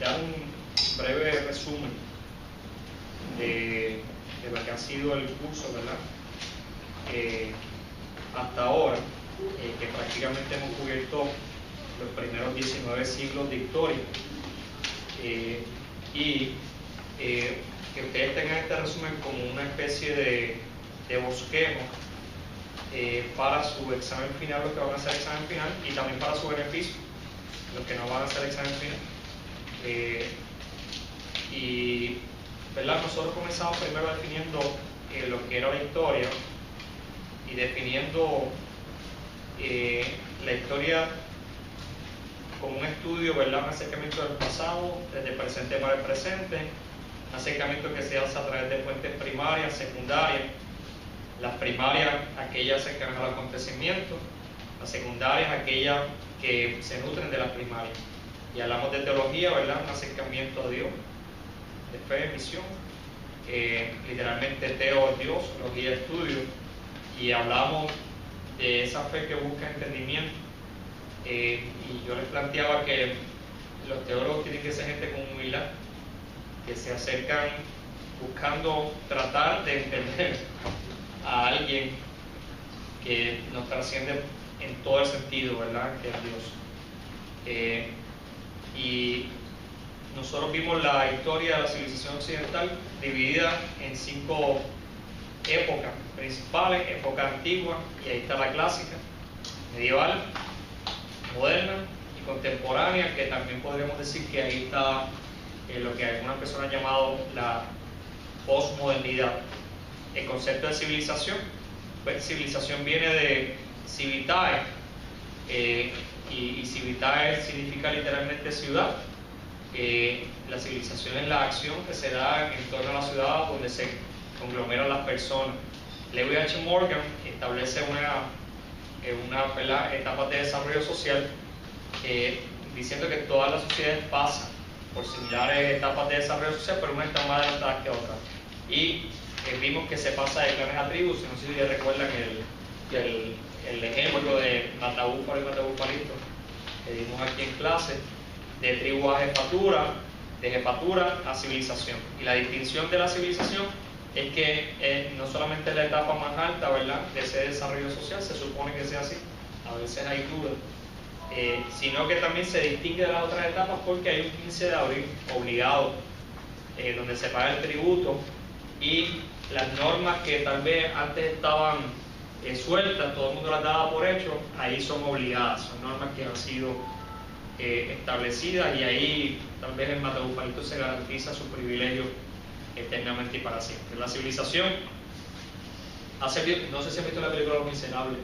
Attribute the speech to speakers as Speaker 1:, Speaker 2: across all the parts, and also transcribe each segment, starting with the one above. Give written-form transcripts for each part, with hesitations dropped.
Speaker 1: dar un breve resumen de lo que ha sido el curso, ¿verdad? Hasta ahora, que prácticamente hemos cubierto los primeros 19 siglos de historia, y que ustedes tengan este resumen como una especie de bosquejo para su examen final, los que van a hacer examen final, y también para su beneficio, los que no van a hacer examen final. Y ¿verdad? Nosotros comenzamos primero definiendo lo que era la historia y definiendo la historia como un estudio, ¿verdad? Un acercamiento del pasado, desde el presente para el presente, un acercamiento que se hace a través de fuentes primarias, secundarias. Las primarias, aquellas cercanas al acontecimiento; las secundarias, aquellas que se nutren de las primarias. Y hablamos de teología, ¿verdad? Un acercamiento a Dios, de fe, misión, literalmente teo es Dios, teología estudio, y hablamos de esa fe que busca entendimiento. Y yo les planteaba que los teólogos tienen que ser gente con humildad, que se acercan buscando tratar de entender a alguien que nos trasciende en todo el sentido, ¿verdad? Que es Dios. Y nosotros vimos la historia de la civilización occidental dividida en 5 épocas principales: época antigua, y ahí está la clásica, medieval, moderna y contemporánea, que también podríamos decir que ahí está lo que algunas personas han llamado la posmodernidad. El concepto de civilización, pues civilización viene de civitae, y civitae significa literalmente ciudad. La civilización es la acción que se da en torno a la ciudad donde se conglomeran las personas. Lewis H. Morgan establece una etapa de desarrollo social, diciendo que todas las sociedades pasan por similares etapas de desarrollo social, pero una está más adelantada que otra. Y vimos que se pasa de clanes a tribus. No sé si ya recuerdan el ejemplo de Matabúfalo y Matabúfalito que dimos aquí en clase, de tribu a jefatura, de jefatura a civilización. Y la distinción de la civilización es que no solamente es la etapa más alta, ¿verdad?, de ese desarrollo social, se supone que sea así, a veces hay dudas, sino que también se distingue de las otras etapas porque hay un 15 de abril obligado, donde se paga el tributo, y las normas que tal vez antes estaban sueltas, todo el mundo las daba por hecho, ahí son obligadas, son normas que han sido establecidas, y ahí tal vez el Matabúfalito se garantiza su privilegio eternamente y para siempre. La civilización, no sé si han visto la película Los Miserables,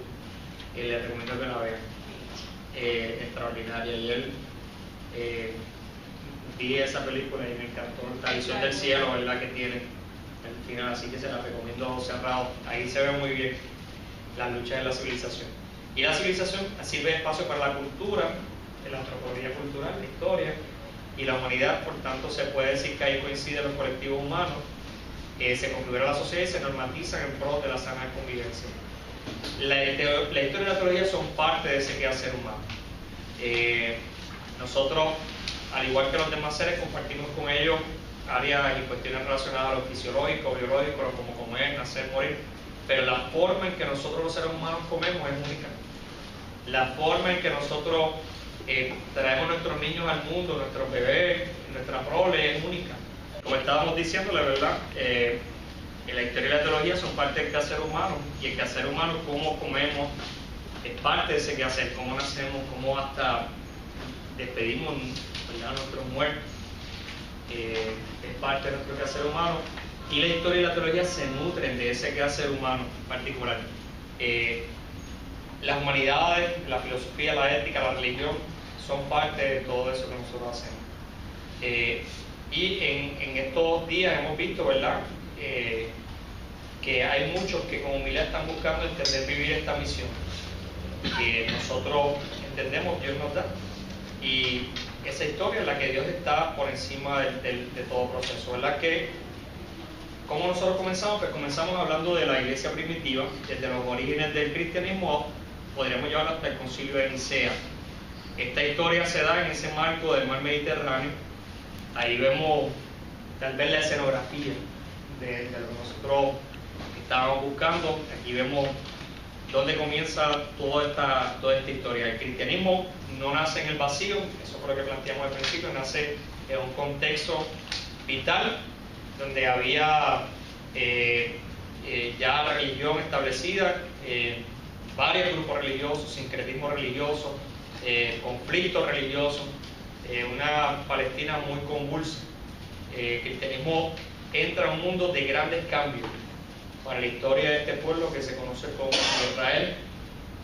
Speaker 1: les recomiendo que la vean, extraordinaria. Ayer vi esa película y me encantó la visión del cielo, ¿verdad?, que tiene al final, así que se la recomiendo cerrado. Ahí se ve muy bien la lucha de la civilización. Y la civilización sirve de espacio para la cultura, la antropología cultural, la historia y la humanidad. Por tanto, se puede decir que ahí coinciden los colectivos humanos, se configura la sociedad y se normatizan en pro de la sana convivencia. La historia y la teología son parte de ese quehacer humano. Nosotros, al igual que los demás seres, compartimos con ellos áreas y cuestiones relacionadas a lo fisiológico, biológico, como comer, nacer, morir, pero la forma en que nosotros los seres humanos comemos es única. La forma en que nosotros traemos nuestros niños al mundo, nuestros bebés, nuestra prole, es única. Como estábamos diciendo, la verdad, la historia y la teología son parte del quehacer humano, y el quehacer humano, cómo comemos, es parte de ese quehacer, cómo nacemos, cómo hasta despedimos, ¿verdad?, a nuestros muertos, es parte de nuestro quehacer humano, y la historia y la teología se nutren de ese quehacer humano particular. Las humanidades, la filosofía, la ética, la religión son parte de todo eso que nosotros hacemos. Y en estos días hemos visto, ¿verdad?, que hay muchos que con humildad están buscando entender, vivir esta misión que nosotros entendemos Dios nos da, y esa historia en la que Dios está por encima de todo proceso, ¿verdad? Que ¿cómo nosotros comenzamos? Pues comenzamos hablando de la iglesia primitiva, desde los orígenes del cristianismo, podríamos llevarlo hasta el concilio de Nicea. Esta historia se da en ese marco del mar Mediterráneo, Ahí vemos tal vez la escenografía de lo que nosotros estábamos buscando. Aquí vemos dónde comienza toda esta historia. El cristianismo no nace en el vacío, eso fue lo que planteamos al principio, nace en un contexto vital donde había ya la religión establecida, varios grupos religiosos, sincretismo religioso, conflictos religiosos, una Palestina muy convulsa. El cristianismo entra a un mundo de grandes cambios para la historia de este pueblo que se conoce como Israel,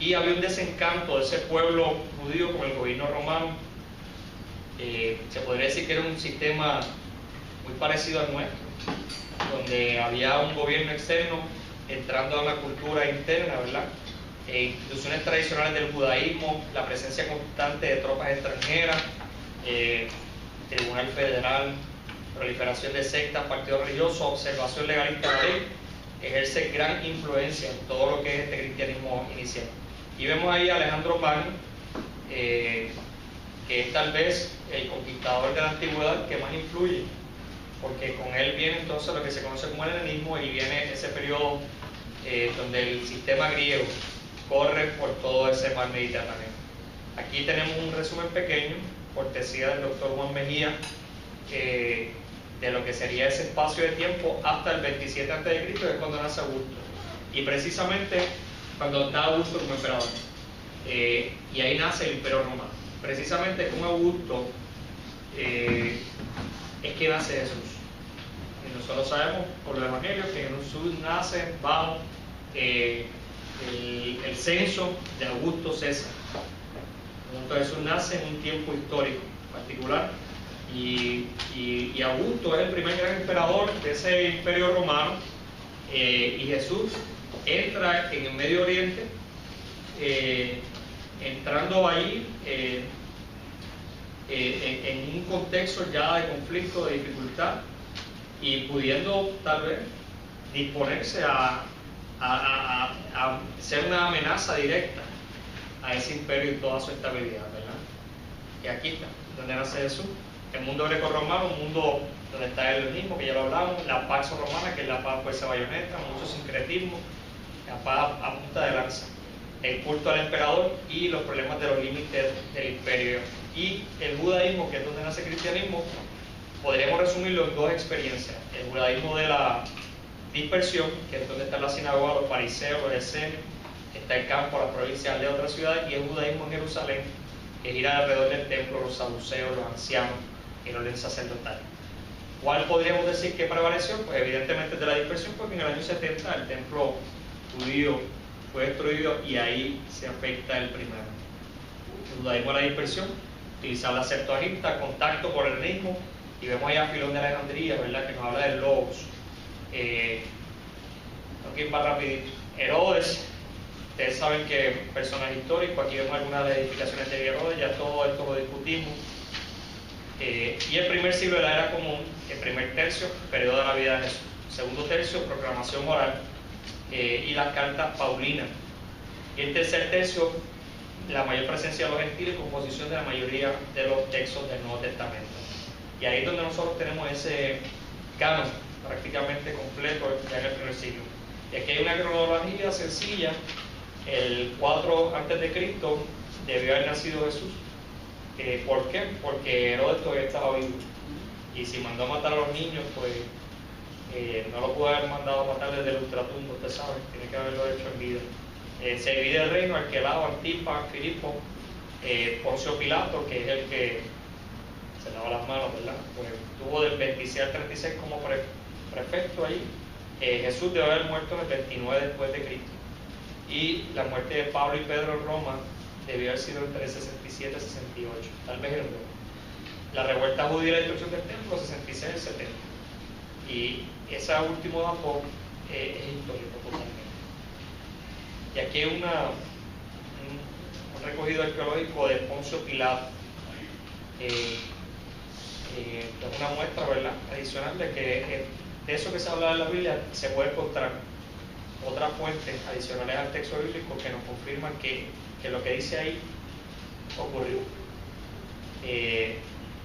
Speaker 1: y había un desencanto de ese pueblo judío con el gobierno romano. Se podría decir que era un sistema muy parecido al nuestro, donde había un gobierno externo entrando a una cultura interna, ¿verdad? Instituciones tradicionales del judaísmo, la presencia constante de tropas extranjeras, tribunal federal, proliferación de sectas, partidos religiosos, observación legalista de la ley, ejerce gran influencia en todo lo que es este cristianismo inicial. Y vemos ahí a Alejandro Magno, que es tal vez el conquistador de la antigüedad que más influye, porque con él viene entonces lo que se conoce como el helenismo, y viene ese periodo donde el sistema griego corre por todo ese mar Mediterráneo. Aquí tenemos un resumen pequeño, cortesía del doctor Juan Mejía, de lo que sería ese espacio de tiempo hasta el 27 a.C., que es cuando nace Augusto, y precisamente cuando está Augusto como emperador, y ahí nace el Imperio Romano. Precisamente con Augusto es que nace Jesús, y nosotros sabemos por los evangelios que Jesús nace bajo el censo de Augusto César. Entonces Jesús nace en un tiempo histórico particular, y Augusto es el primer gran emperador de ese imperio romano, y Jesús entra en el Medio Oriente, entrando ahí en un contexto ya de conflicto, de dificultad, y pudiendo tal vez disponerse a ser una amenaza directa a ese imperio y toda su estabilidad, ¿verdad? Y aquí está, donde nace Jesús. El mundo greco-romano, un mundo donde está el helenismo, que ya lo hablamos, la Pax Romana, que es la paz fuerza bayoneta, mucho sincretismo, la paz a punta de lanza, el culto al emperador y los problemas de los límites del imperio. Y el judaísmo, que es donde nace el cristianismo, podríamos resumirlo en dos experiencias: el judaísmo de la dispersión, que es donde está la sinagoga, los fariseos, los esenios, está el campo, las provincias de otras ciudades, y el judaísmo en Jerusalén, que gira alrededor del templo, los saduceos, los ancianos, el orden sacerdotal. ¿Cuál podríamos decir que prevaleció? Pues evidentemente de la dispersión, porque en el año 70 el templo judío fue destruido y ahí se afecta el primero. El judaísmo de la dispersión, utilizar la Septuaginta, contacto por el helenismo, y vemos ahí a Filón de Alejandría, ¿verdad?, que nos habla del logos. Aquí va rapidito. Herodes, ustedes saben que personaje histórico, aquí vemos algunas de las edificaciones de Herodes, ya todo esto lo discutimos. Y el primer siglo de la era común, el primer tercio, periodo de la vida de Jesús. Segundo tercio, proclamación oral, y las cartas paulinas. Y el tercer tercio, la mayor presencia de los gentiles y composición de la mayoría de los textos del Nuevo Testamento. Y ahí es donde nosotros tenemos ese canon prácticamente completo ya en el primer siglo. Y aquí hay una cronología sencilla. El 4 a.C. debió haber nacido Jesús. ¿Por qué? Porque Herodes todavía estaba vivo, y si mandó a matar a los niños, pues no lo pudo haber mandado a matar desde el ultratumbo, usted sabe, tiene que haberlo hecho en vida. Se divide el reino: Arquelao, Antipas, Filipo, Poncio Pilato, que es el que se lava las manos, ¿verdad? Pues tuvo del 26 al 36 como prefecto ahí. Jesús debe haber muerto en el 29 después de Cristo, y la muerte de Pablo y Pedro en Roma debió haber sido entre 67 y 68, tal vez el luego. La revuelta judía y la destrucción del templo, 66 y 70. Y ese último dato es histórico totalmente. Y aquí hay un recogido arqueológico de Poncio Pilato, es una muestra, ¿verdad?, adicional de que de eso que se habla en la Biblia se puede encontrar otras fuentes adicionales al texto bíblico que nos confirman que lo que dice ahí ocurrió.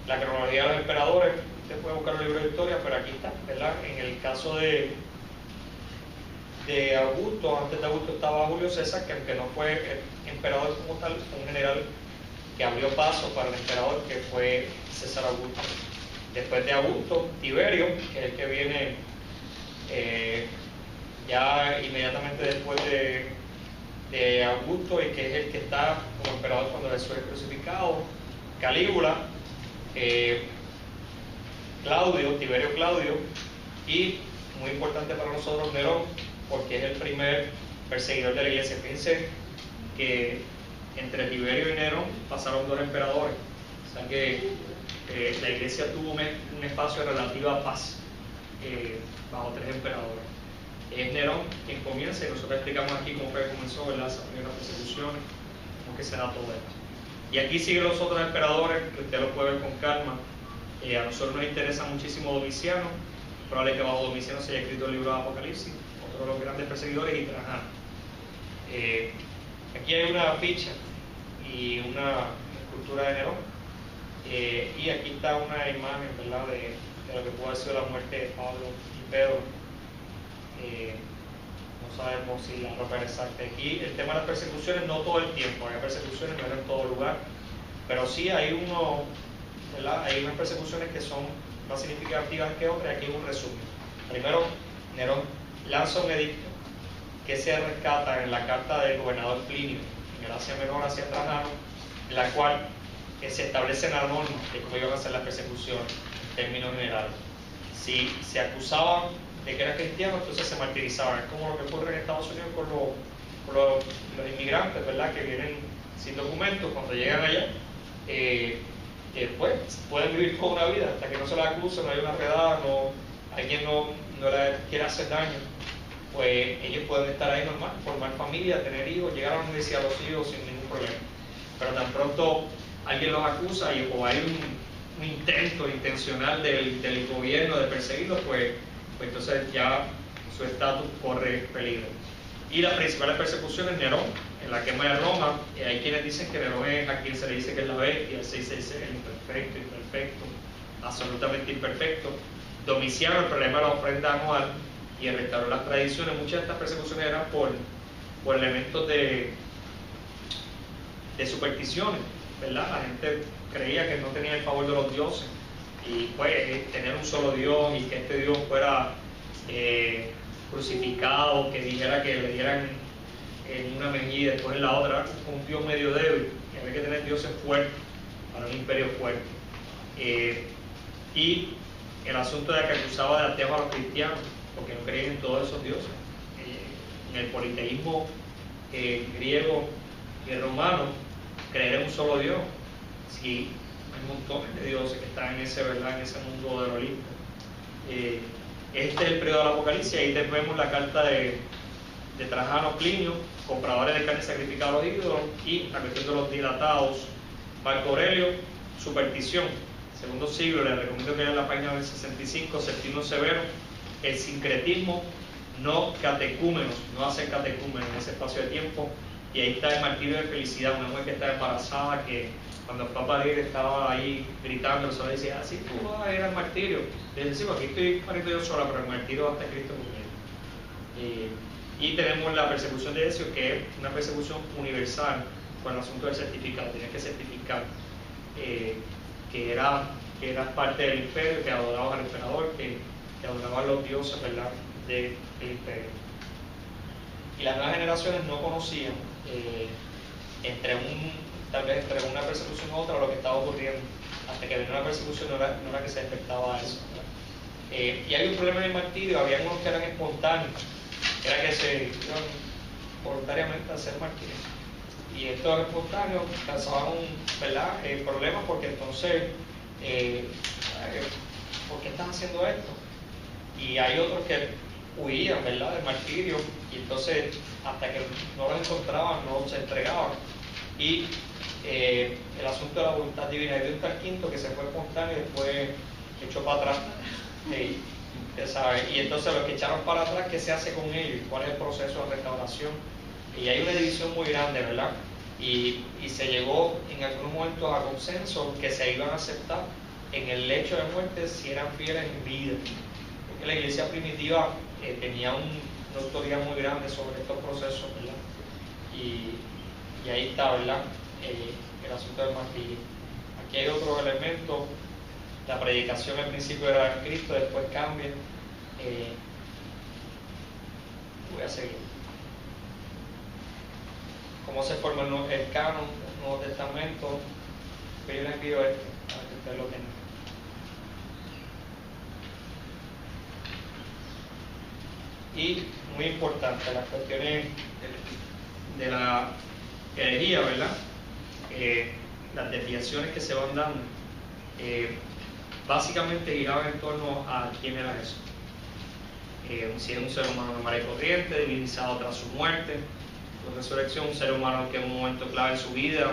Speaker 1: La cronología de los emperadores usted puede buscar el libro de historia, pero aquí está, ¿verdad? En el caso de Augusto, antes de Augusto estaba Julio César, que aunque no fue emperador como tal, fue un general que abrió paso para el emperador, que fue César Augusto. Después de Augusto, Tiberio, que es el que viene ya inmediatamente después de Augusto, y que es el que está como emperador cuando Jesús es crucificado. Calígula, Tiberio Claudio, y muy importante para nosotros, Nerón, porque es el primer perseguidor de la iglesia. Fíjense que entre Tiberio y Nerón pasaron 2 emperadores, o sea que la iglesia tuvo un espacio de relativa paz bajo 3 emperadores. Es Nerón quien comienza, y nosotros explicamos aquí cómo fue que comenzó, ¿verdad?, esa primera persecución, cómo que se da todo esto. Y aquí siguen los otros emperadores, que usted lo puede ver con calma. A nosotros nos interesa muchísimo Domiciano, probable que bajo Domiciano se haya escrito el libro de Apocalipsis, otro de los grandes perseguidores, y Trajano. Aquí hay una ficha y una escultura de Nerón, y aquí está una imagen, ¿verdad?, de lo que pudo haber sido la muerte de Pablo y Pedro. No sabemos si la ropa era exacta. Aquí el tema de las persecuciones, no todo el tiempo, hay persecuciones, no en todo lugar, pero sí hay ¿verdad?, hay unas persecuciones que son más significativas que otras. Aquí hay un resumen. Primero, Nerón lanza un edicto que se rescata en la carta del gobernador Plinio, en el Asia Menor hacia Trajano, en la cual se establecen las normas de cómo iban a ser las persecuciones en términos generales. Si se acusaban de que era cristiano, entonces se martirizaban. Es como lo que ocurre en Estados Unidos con los inmigrantes, ¿verdad?, que vienen sin documentos. Cuando llegan allá, pues pueden vivir con una vida hasta que no se la acusen, no hay una redada, alguien no le quiere hacer daño, pues ellos pueden estar ahí normal, formar familia, tener hijos, llegar a la universidad los hijos sin ningún problema. Pero tan pronto alguien los acusa o hay un intento intencional del gobierno de perseguirlos, pues entonces ya su estatus corre peligro. Y las principales persecuciones, Nerón, en la quema de Roma, hay quienes dicen que Nerón es a quien se le dice que es la bestia, el 666, el imperfecto, absolutamente imperfecto. Domiciano, el problema de la ofrenda anual y el restaurar las tradiciones. Muchas de estas persecuciones eran por elementos de supersticiones, ¿verdad? La gente creía que no tenía el favor de los dioses, y pues tener un solo Dios y que este Dios fuera crucificado, que dijera que le dieran en una mejilla y después en la otra, un Dios medio débil, y había que tener dioses fuertes para un imperio fuerte. Y el asunto de que acusaba de ateos a los cristianos, porque no creían en todos esos dioses. En el politeísmo griego y romano, creer en un solo Dios. Sí, hay montones de dioses que están en ese, ¿verdad?, en ese mundo del Olimpo. Este es el periodo del Apocalipsis. Ahí vemos la carta de Trajano, Plinio, compradores de carne sacrificada a los ídolos, y la cuestión de los dilatados. Marco Aurelio, superstición. Segundo siglo, les recomiendo que vean la página del 65, Septimio Severo, el sincretismo, no catecúmenos, no hacer catecúmenos en ese espacio de tiempo. Y ahí está el martirio de felicidad, una mujer que está embarazada, que cuando fue a parir estaba ahí gritando, solo decía, sí, tú vas a ir al martirio. Le dice, sí, pues aquí estoy pariendo yo sola, pero el martirio va a estar Cristo conmigo. Y tenemos la persecución de Decio, que es una persecución universal con el asunto del certificado. Tienes que certificar que eras parte del imperio, que adorabas al emperador, que adorabas a los dioses, ¿verdad?, del imperio. Y las nuevas generaciones no conocían tal vez entre una persecución u otra lo que estaba ocurriendo, hasta que vino una persecución no era que se despertaba a eso, y hay un problema en el martirio. Había unos que eran espontáneos, que era que se iban voluntariamente a hacer martirio, y estos espontáneos causaban problemas, porque entonces ¿por qué están haciendo esto? Y hay otros que huían, ¿verdad?, del martirio, y entonces hasta que no lo encontraban no se entregaban. Y el asunto de la voluntad divina. Y de un tal quinto que se fue espontáneo y después echó para atrás, y entonces los que echaron para atrás, ¿qué se hace con ellos? ¿Cuál es el proceso de restauración? Y hay una división muy grande, ¿verdad? Y se llegó en algunos momentos a consenso que se iban a aceptar en el lecho de muerte si eran fieles en vida. Porque la iglesia primitiva tenía una autoridad muy grande sobre estos procesos, ¿verdad? Y ahí está, ¿verdad? El asunto del martirio. Aquí hay otros elementos. La predicación al principio era de Cristo, después cambia. Voy a seguir. ¿Cómo se forma el canon del Nuevo Testamento? Yo les envío esto para que ustedes lo tengan. Y muy importante, las cuestiones de la herejía, ¿verdad? Las desviaciones que se van dando, básicamente giraban en torno a quién era Jesús. Si es un ser humano normal y corriente, divinizado tras su muerte, su resurrección, un ser humano que en un momento clave en su vida,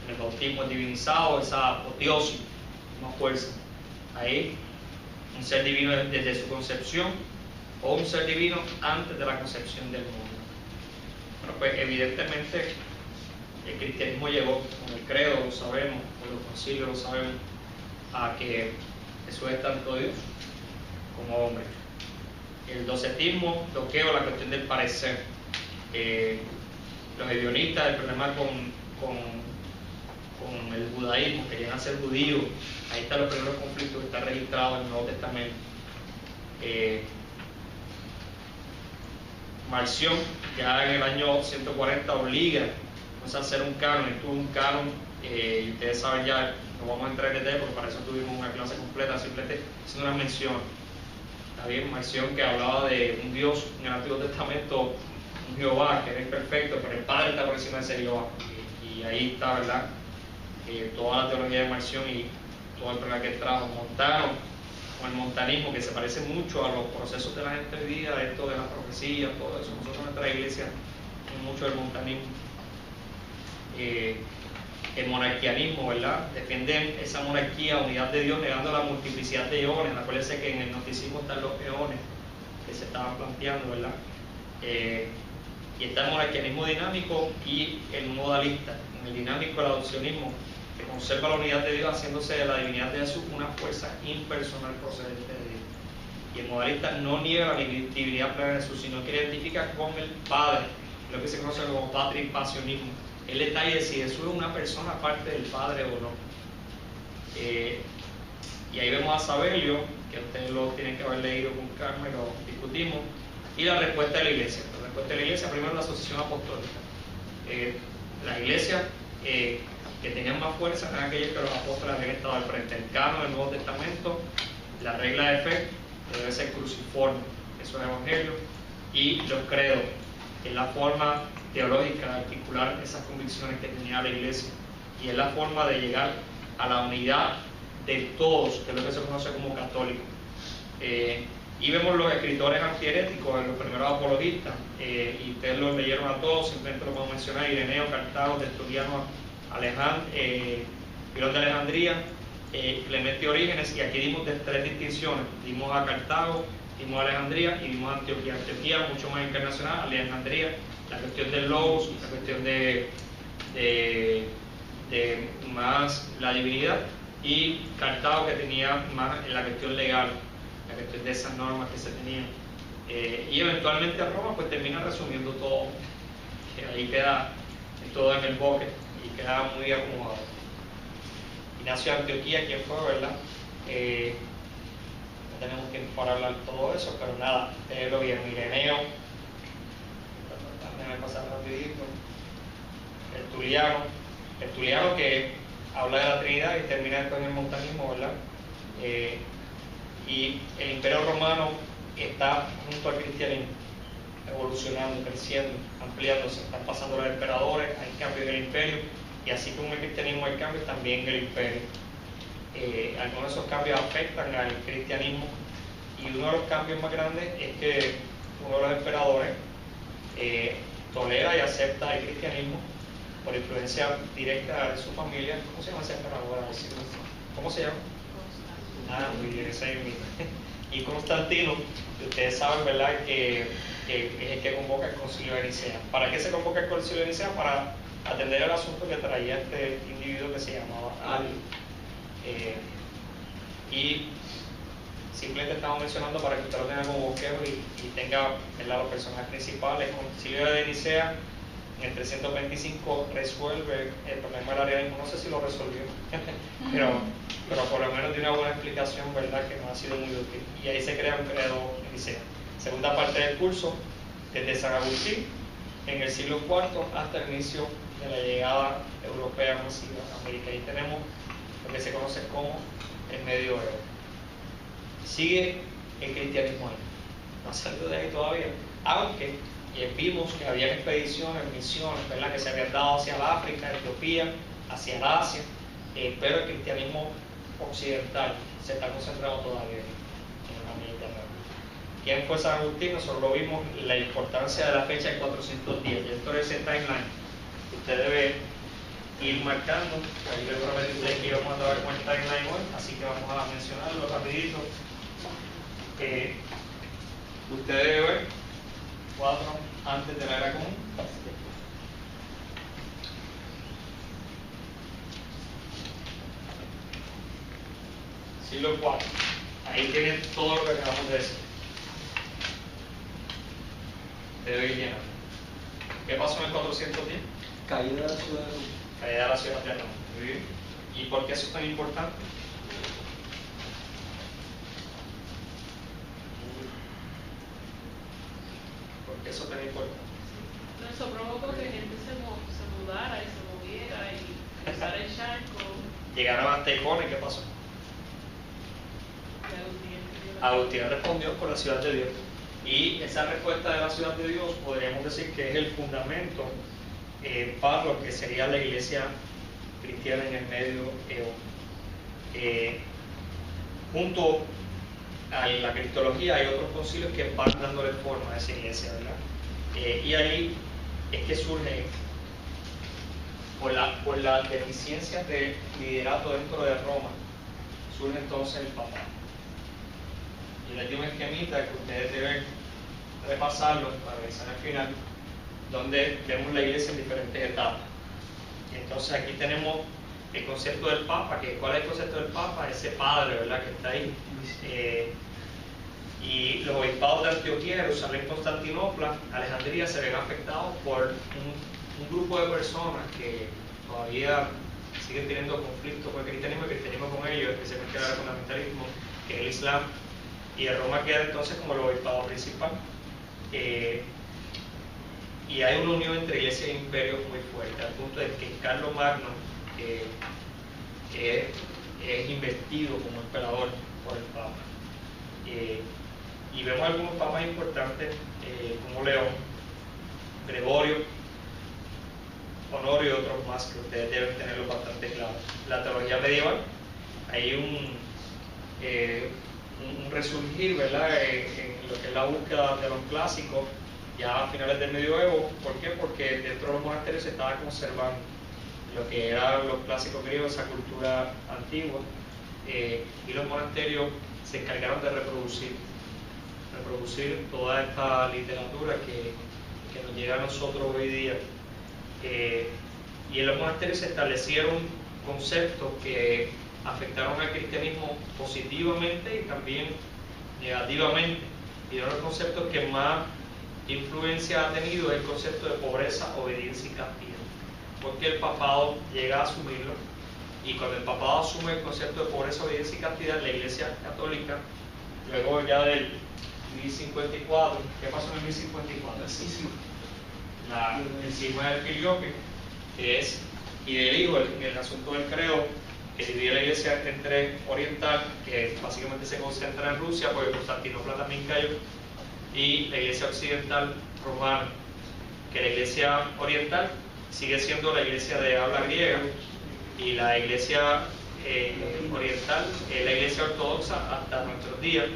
Speaker 1: en el bautismo es divinizado, esa apoteosis, más fuerza. Ahí, un ser divino desde su concepción, o un ser divino antes de la concepción del mundo. Bueno, pues evidentemente el cristianismo llegó, con el credo lo sabemos, con los concilios lo sabemos, a que Jesús es tanto Dios como hombre. El docetismo bloqueó la cuestión del parecer. Los hedionistas, el problema con el judaísmo, querían hacer judíos. Ahí están los primeros conflictos que están registrados en el Nuevo Testamento. Marción, ya en el año 140, obliga a hacer un canon, y tuvo un canon, y ustedes saben ya, no vamos a entrar en detalle porque para eso tuvimos una clase completa, simplemente haciendo una mención. Está bien, Marción, que hablaba de un Dios en el Antiguo Testamento, un Jehová que era imperfecto, pero el Padre está por encima de ese Jehová. Y ahí está, ¿verdad? Toda la teología de Marción y todo el problema que trajo. Montano, con el montanismo, que se parece mucho a los procesos de la gente hoy día, esto de la profecía, todo eso. Nosotros en nuestra iglesia tenemos mucho del montanismo. El monarquianismo, ¿verdad? Defienden esa monarquía, unidad de Dios, negando la multiplicidad de eones. Acuérdense que en el gnosticismo están los eones que se estaban planteando, ¿verdad? Y está el monarquianismo dinámico y el modalista. En el dinámico, el adopcionismo, que conserva la unidad de Dios, haciéndose de la divinidad de Jesús una fuerza impersonal procedente de Dios. Y el modalista no niega la divinidad plena de Jesús, sino que identifica con el Padre, lo que se conoce como patripasionismo. El detalle es si Jesús es una persona aparte del Padre o no. Y ahí vemos a Sabelio, que ustedes lo tienen que haber leído con calma y lo discutimos, y la respuesta de la iglesia. La respuesta de la iglesia, primero la asociación apostólica. Las iglesias que tenían más fuerza eran aquellas que los apóstoles habían estado al frente. El canon del Nuevo Testamento, la regla de fe, que debe ser cruciforme, eso es el evangelio, y los credos, que es la forma teológica de articular esas convicciones que tenía la iglesia, y es la forma de llegar a la unidad de todos, que es lo que se conoce como católico. Y vemos los escritores antiheréticos, los primeros apologistas, y ustedes los leyeron a todos, simplemente lo podemos mencionar: Ireneo, Cartago, Tertuliano, Pirón de Alejandría, Clemente Orígenes, y aquí dimos tres distinciones. Dimos a Cartago, dimos a Alejandría y dimos a Antioquía. Antioquía mucho más internacional, Alejandría la cuestión del logos, la cuestión de más la divinidad, y Cartago, que tenía más en la cuestión legal, la cuestión de esas normas que se tenían. Y eventualmente Roma pues termina resumiendo todo, que ahí queda todo en el boque y queda muy bien acomodado. Ignacio de Antioquía, ¿quién fue, verdad? No tenemos tiempo para hablar de todo eso, pero nada, ustedes lo vieron. Ireneo, déjame pasar rapidito. Tertuliano, que habla de la Trinidad y termina después en el montanismo, ¿verdad? Y el Imperio Romano está junto al cristianismo, evolucionando, creciendo, ampliándose. Están pasando los emperadores, hay cambios en el imperio, y así como en el cristianismo hay cambios, también en el imperio. Algunos de esos cambios afectan al cristianismo, y uno de los cambios más grandes es que uno de los emperadores tolera y acepta el cristianismo por influencia directa de su familia. ¿Cómo se llama ese emperador? ¿Cómo se llama? Muy bien, ese es el y Constantino, que ustedes saben, ¿verdad?, que es el que convoca el Concilio de Nicea. ¿Para qué se convoca el Concilio de Nicea? Para atender el asunto que traía este individuo que se llamaba Alio. y simplemente estamos mencionando para que usted lo tenga como bosquejo y tenga, ¿verdad?, los personajes principales. El Concilio de Nicea en el 325 resuelve el problema del arianismo. No sé si lo resolvió, pero por lo menos dio una buena explicación, ¿verdad?, que nos ha sido muy útil. Y ahí se crea un credo en Nicea. Segunda parte del curso, desde San Agustín, en el siglo IV hasta el inicio de la llegada europea masiva a América. Ahí tenemos lo que se conoce como el Medioevo. Sigue el cristianismo ahí, no ha salido de ahí todavía, aunque vimos que había expediciones, misiones, ¿verdad?, que se habían dado hacia el África, Etiopía, hacia el Asia, pero el cristianismo occidental se está concentrado todavía en la Mediterránea. ¿Quién fue San Agustín? Nosotros lo vimos, la importancia de la fecha en 410, y esto es el timeline. Usted debe ir marcando, ahí le prometí a ustedes que íbamos a trabajar con el timeline hoy, así que vamos a mencionarlo rapidito. Usted debe ver 4 antes de la era común. Siglo IV. Ahí tienen todo lo que acabamos de decir. Debe ir llenando. ¿Qué pasó en el 410?
Speaker 2: Caída de la ciudad.
Speaker 1: Caída de la ciudad de Roma. Muy bien. ¿Y por qué eso es tan importante? ¿Por qué eso es tan importante?
Speaker 3: Eso provocó que gente se mudara y se moviera y cruzara el charco.
Speaker 1: Llegaron hasta Icona, ¿y qué pasó? Agustín respondió por la ciudad de Dios. Y esa respuesta de la ciudad de Dios podríamos decir que es el fundamento para lo que sería la iglesia cristiana en el Medioevo. Junto a la cristología hay otros concilios que van dándole forma a esa iglesia, ¿verdad? Y ahí es que surge, por la deficiencia de liderato dentro de Roma, surge entonces el papado. Y les di un esquemita que ustedes deben repasarlo para revisar al final, donde vemos la iglesia en diferentes etapas. Y entonces aquí tenemos el concepto del Papa, ¿cuál es el concepto del Papa? Ese padre, ¿verdad?, que está ahí. Y los obispados de Antioquía, Jerusalén, Constantinopla, Alejandría se ven afectados por un grupo de personas que todavía siguen teniendo conflictos con el cristianismo con ellos, especialmente el fundamentalismo, que es el Islam. Y Roma queda entonces como el obispado principal. Y hay una unión entre iglesia e imperio muy fuerte, al punto de que Carlos Magno es investido como emperador por el Papa. Y vemos algunos papas importantes, como León, Gregorio, Honorio y otros más que ustedes deben tenerlo bastante claro. La teología medieval, hay un resurgir, ¿verdad?, en lo que es la búsqueda de los clásicos ya a finales del Medioevo. ¿Por qué? Porque dentro de los monasterios se estaba conservando lo que eran los clásicos griegos, esa cultura antigua, y los monasterios se encargaron de reproducir toda esta literatura que nos llega a nosotros hoy día. Y en los monasterios se establecieron conceptos que afectaron al cristianismo positivamente y también negativamente. Y uno de los conceptos que más influencia ha tenido es el concepto de pobreza, obediencia y castidad, porque el papado llega a asumirlo, y cuando el papado asume el concepto de pobreza, obediencia y castidad, la Iglesia Católica, luego ya del 1054, ¿qué pasó en el 1054? El cisma del Filioque, que es, y del hijo, el asunto del credo, que divide la iglesia entre oriental, que básicamente se concentra en Rusia, porque Constantinopla también cayó, y la iglesia occidental romana, que la iglesia oriental sigue siendo la iglesia de habla griega, y la iglesia oriental es la iglesia ortodoxa hasta nuestros días,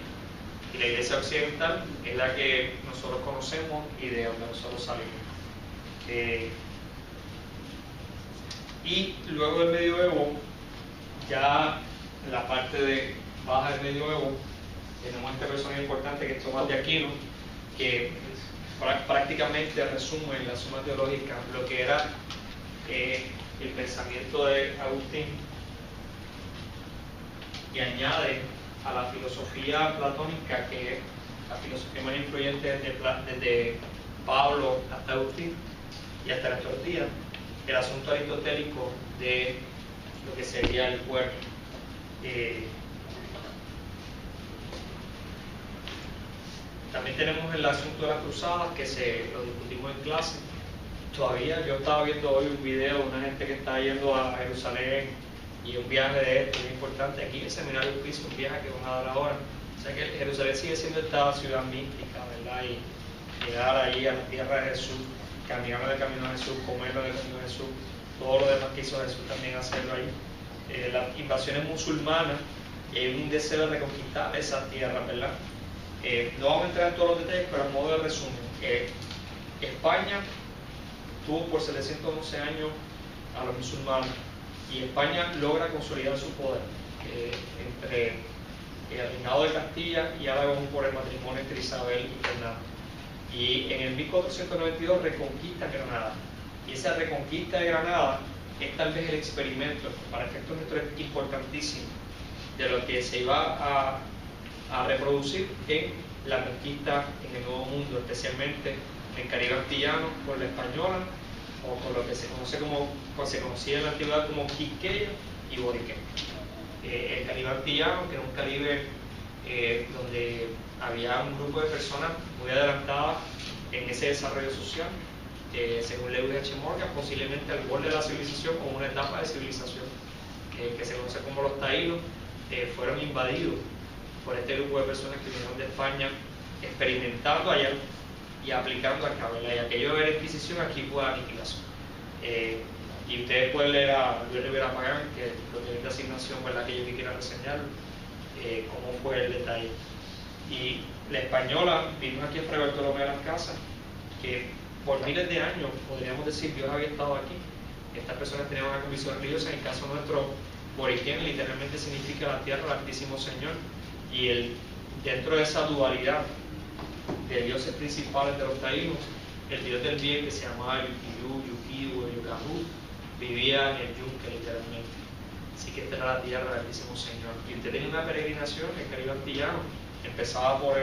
Speaker 1: y la iglesia occidental es la que nosotros conocemos y de donde nosotros salimos. Y luego del Medioevo, ya en la parte de baja del Medioevo, tenemos esta persona importante que es Tomás de Aquino, que prácticamente resume en la Suma Teológica lo que era el pensamiento de Agustín. y añade a la filosofía platónica, que es la filosofía más influyente desde Pablo hasta Agustín y hasta nuestros días, el asunto aristotélico de lo que sería el cuerpo. También tenemos el asunto de las cruzadas, que lo discutimos en clase. Todavía yo estaba viendo hoy un video de una gente que está yendo a Jerusalén y un viaje de esto es importante. Aquí en el seminario hizo un viaje que van a dar ahora. O sea que Jerusalén sigue siendo esta ciudad mística, ¿verdad? Y llegar ahí a la tierra de Jesús, caminar en el camino de Jesús, comerlo en el camino de Jesús, todo lo demás que hizo Jesús también hacerlo ahí. Las invasiones musulmanas, un deseo de reconquistar esa tierra, ¿verdad? No vamos a entrar en todos los detalles, pero a modo de resumen, España tuvo por 711 años a los musulmanes y España logra consolidar su poder entre el reinado de Castilla y Aragón por el matrimonio entre Isabel y Fernando. Y en el 1492 reconquista Granada. Y esa reconquista de Granada es tal vez el experimento, para efectos nuestros es importantísimo, de lo que se iba a reproducir en la conquista en el Nuevo Mundo, especialmente en Caribe antillano por la española, o por lo que se conoce se conocía en la antigüedad como Quisqueya y Boriquén. El Caribe antillano, que era un Caribe donde había un grupo de personas muy adelantadas en ese desarrollo social, según Lewis H. Morgan, posiblemente al borde de la civilización o una etapa de civilización que se conoce como los taínos, fueron invadidos por este grupo de personas que vinieron de España experimentando allá y aplicando acá, ¿verdad? Y aquello de la Inquisición aquí fue aniquilación. Y ustedes pueden leer a Luis Rivera Pagán, que lo tienen de asignación, ¿verdad? Que yo quiera reseñar cómo fue el detalle. Y la española vino aquí a Fray Bartolomé de las Casas, que por miles de años, podríamos decir, Dios había estado aquí. Estas personas tenían una convicción religiosa. En el caso nuestro, Boriquén literalmente significa la tierra del Altísimo Señor. Y dentro de esa dualidad de dioses principales de los taínos, el dios del bien, que se llamaba Yukiyu, Yukiu, Yukahu, vivía en el yunque literalmente. Así que esta era la tierra del Altísimo Señor. Y usted tenía una peregrinación en el Caribe antillano, empezaba por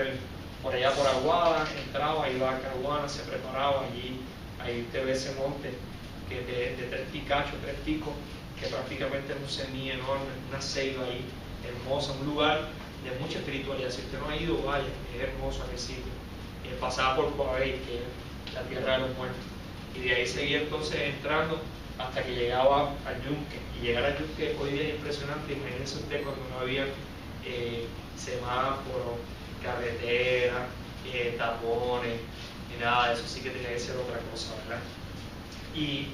Speaker 1: allá por Aguada, entraba, iba a Caguana, se preparaba allí, ahí usted ve ese monte que de 3 picos, que prácticamente es un semí enorme, una ceiba ahí, hermosa, un lugar de mucha espiritualidad. Si usted no ha ido, vaya, es hermoso aquel sitio. Pasaba por Coabey, que es la tierra de los muertos, y de ahí seguía entonces entrando hasta que llegaba al yunque. Y llegar al yunque hoy día es impresionante. Imagínense usted cuando no había semáforos, carretera, tapones, ni nada de eso. Sí que tenía que ser otra cosa, ¿verdad? ¿Y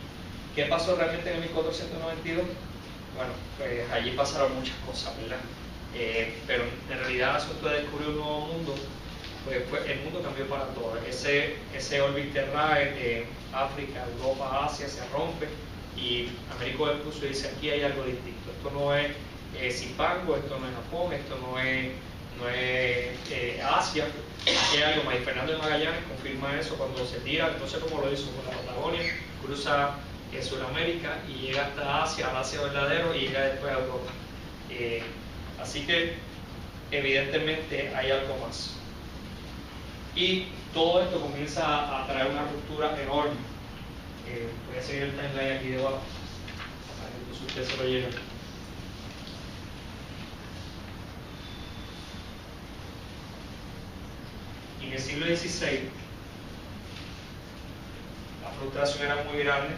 Speaker 1: qué pasó realmente en el 1492? Bueno, pues allí pasaron muchas cosas, ¿verdad? Pero en realidad el asunto de descubrir un nuevo mundo, pues el mundo cambió para todos. Ese orbit terrae de África, Europa, Asia se rompe y Américo Vespucio dice: aquí hay algo distinto. Esto no es Zipango, esto no es Japón, esto no es Asia, aquí hay algo más. Y Fernando de Magallanes confirma eso cuando se tira, no sé cómo lo hizo, por la Patagonia, cruza Sudamérica y llega hasta Asia, al Asia verdadero, y llega después a Europa. Así que evidentemente hay algo más. Y todo esto comienza a traer una ruptura enorme. Voy a seguir el timeline aquí debajo, para que entonces ustedes se lo lleven. Y en el siglo XVI, la frustración era muy grande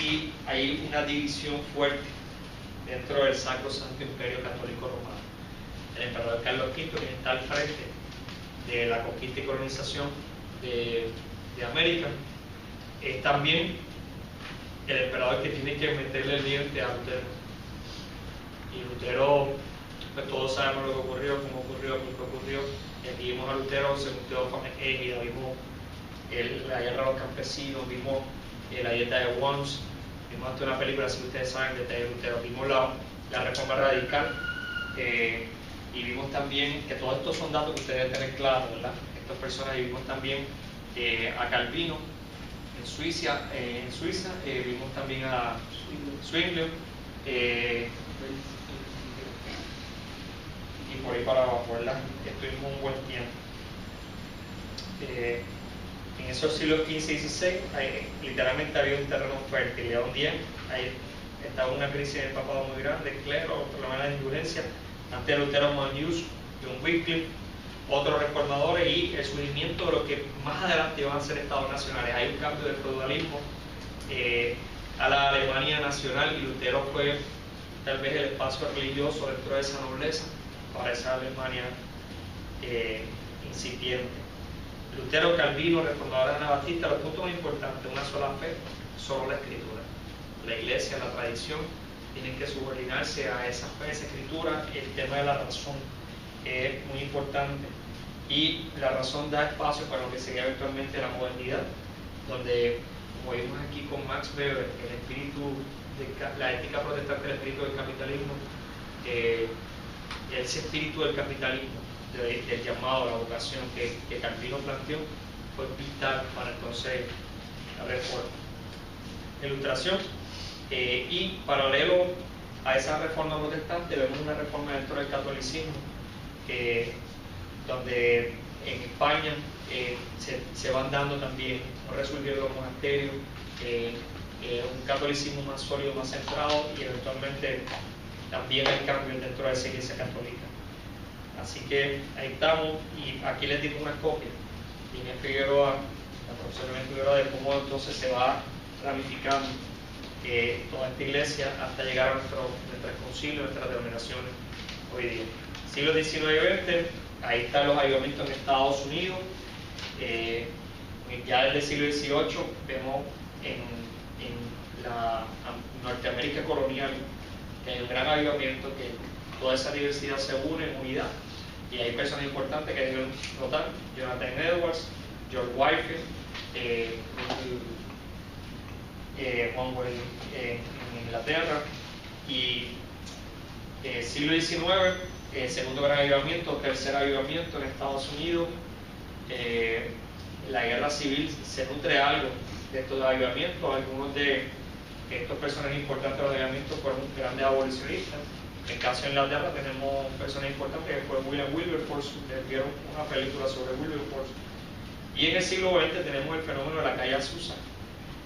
Speaker 1: y hay una división fuerte dentro del Sacro Santo Imperio Católico Romano. El emperador Carlos V, que está al frente de la conquista y colonización de América, es también el emperador que tiene que meterle el diente a Lutero. Y Lutero, pues todos sabemos lo que ocurrió, cómo ocurrió, por qué ocurrió. Y aquí vimos a Lutero, según Teófanes Égida, vimos la guerra de los campesinos, vimos la dieta de Worms, vimos hasta una película, si ustedes saben, de Lutero, vimos la reforma radical, y vimos también que todos estos son datos que ustedes deben tener claros, ¿verdad? Estas personas, y vimos también a Calvino en Suiza, vimos también a Zwingli, y por ahí para abajo, ¿verdad? Estuvimos un buen tiempo. En esos siglos XV y XVI, literalmente había un terreno fértil, y aún día estaba una crisis de papado muy grande, clero, problemas de indulgencia, antes de Lutero, Manius, John Wycliffe, otros reformadores, y el surgimiento de lo que más adelante van a ser estados nacionales. Hay un cambio del feudalismo a la Alemania nacional, y Lutero fue tal vez el espacio religioso dentro de esa nobleza para esa Alemania incipiente. Lutero, Calvino, reformadores anabatistas, los puntos más importantes: una sola fe, solo la escritura. La iglesia, la tradición, tienen que subordinarse a esa fe, a esa escritura. El tema de la razón es muy importante, y la razón da espacio para lo que sería eventualmente la modernidad, donde, como vimos aquí con Max Weber, el espíritu la ética protestante, el espíritu del capitalismo, ese espíritu del capitalismo, del llamado, la vocación que Calvino planteó, fue vital para entonces la reforma. Ilustración, y paralelo a esa reforma protestante vemos una reforma dentro del catolicismo, donde en España se van dando también, no resolvieron los monasterios, un catolicismo más sólido, más centrado, y eventualmente también hay cambios dentro de esa iglesia católica. Así que ahí estamos, y aquí les digo una copia. Inés Figueroa, la profesora Inés Figueroa, de cómo entonces se va ramificando toda esta iglesia hasta llegar a nuestros concilios, nuestras denominaciones hoy día. Siglo XIX y XX, ahí están los avivamientos en Estados Unidos. Ya desde el siglo XVIII vemos en la Norteamérica colonial que hay un gran avivamiento, que toda esa diversidad se une en unidad, y hay personas importantes que deben notar: Jonathan Edwards, George Whitefield, Juan Wesley en Inglaterra. Y siglo XIX, segundo gran avivamiento, tercer avivamiento en Estados Unidos. La guerra civil se nutre algo de estos avivamientos. Algunos de estos personajes importantes de los avivamientos fueron grandes abolicionistas. En el caso de Inglaterra tenemos personas importantes que fue William Wilberforce, que vieron una película sobre Wilberforce. Y en el siglo XX tenemos el fenómeno de la calle Azusa,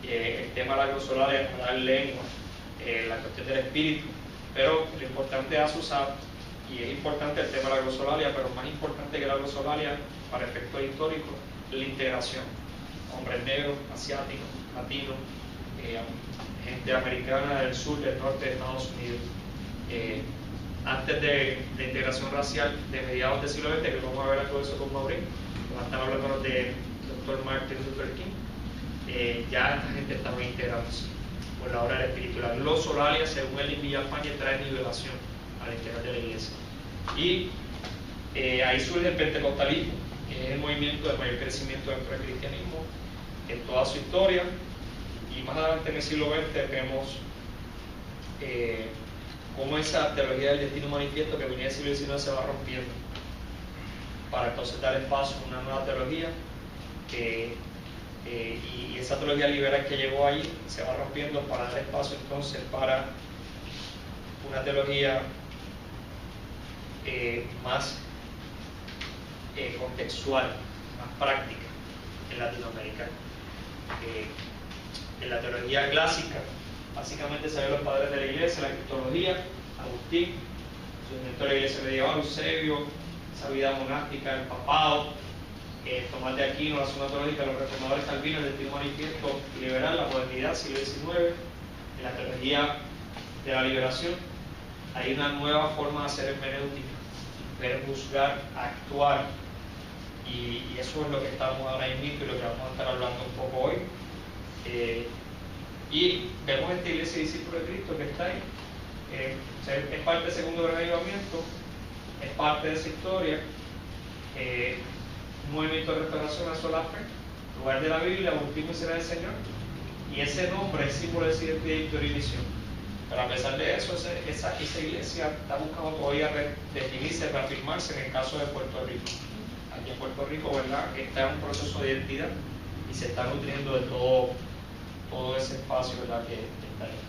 Speaker 1: el tema de la glosolalia, la lengua, la cuestión del espíritu. Pero lo importante de Azusa, y es importante el tema de la glosolalia, pero más importante que la glosolalia para efectos históricos, es la integración. Hombres negros, asiáticos, latinos, gente americana del sur, del norte de Estados Unidos. Antes de la integración racial de mediados del siglo XX, que vamos a ver algo de eso con Maureen, vamos a estar hablando del Dr. Martin Luther King, ya esta gente estaba integrándose por la obra del Espíritu. La glosolalia, según Elin Villafañe, trae nivelación al interior de la iglesia. Y ahí surge el pentecostalismo, que es el movimiento de mayor crecimiento dentro del cristianismo en toda su historia. Y más adelante en el siglo XX vemos cómo esa teología del destino manifiesto que venía del siglo XIX se va rompiendo, para entonces dar espacio a una nueva teología, y esa teología liberal que llegó ahí se va rompiendo para dar espacio entonces para una teología más contextual, más práctica en Latinoamérica. En la teología clásica, básicamente se ven los padres de la iglesia, la cristología, Agustín, surgimiento de la iglesia medieval, Eusebio, esa vida monástica, el papado, Tomás de Aquino, la zona teológica, los reformadores Calvino, el destino manifiesto liberal, la modernidad, siglo XIX. En la teología de la liberación hay una nueva forma de hacer hermenéutica, ver, juzgar, actuar, y eso es lo que estamos ahora mismo y lo que vamos a estar hablando un poco hoy. Y vemos esta iglesia discípula de Cristo que está ahí, es parte del segundo gran avivamiento, es parte de esa historia, un movimiento de restauración a sola fe, lugar de la Biblia, bautismo y será del Señor, y ese nombre es símbolo de esa identidad, historia y misión. Pero a pesar de eso, esa iglesia está buscando todavía definirse, reafirmarse en el caso de Puerto Rico. Aquí en Puerto Rico, ¿verdad?, está en un proceso de identidad y se está nutriendo de todo ese espacio, ¿verdad?, que está ahí.